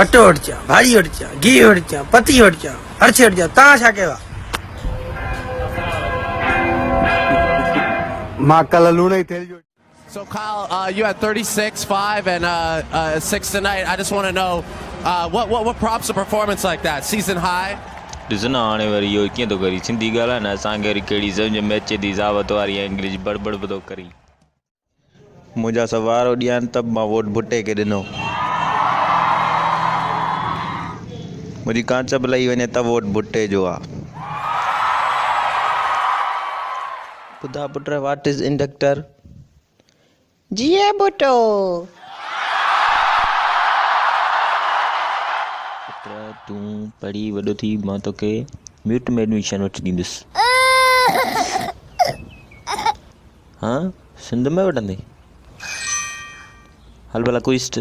अटो हटजा, भाई हटजा, घी हटजा, पति हटजा, हर्ष हटजा, ता छा केवा? मां कल लूण ही थेल जो। So Kyle, you had 36, 5, and 6 tonight. I just want to know what prompts a performance like that? Season high. Listen, आने वाली यो क्या तो करी सिंधी गाला ना सांगे रिकेडी समझ मैच दी जावत वाली इंग्लिश बड़बड़ बदो करी मुझा सवार ओडियान तब मां वोट भुट्टे के दिनो मुझी कांच बलाई वने तब वोट भुट्टे जो आ खुदा पुत्र व्हाट इज इंडक्टर जीए बुटो तू पढ़ी वडो थी मां तो के म्यूट में एडमिशन वठी दींदुस हाँ सिंध में वठंदे हल भला क्विस्ट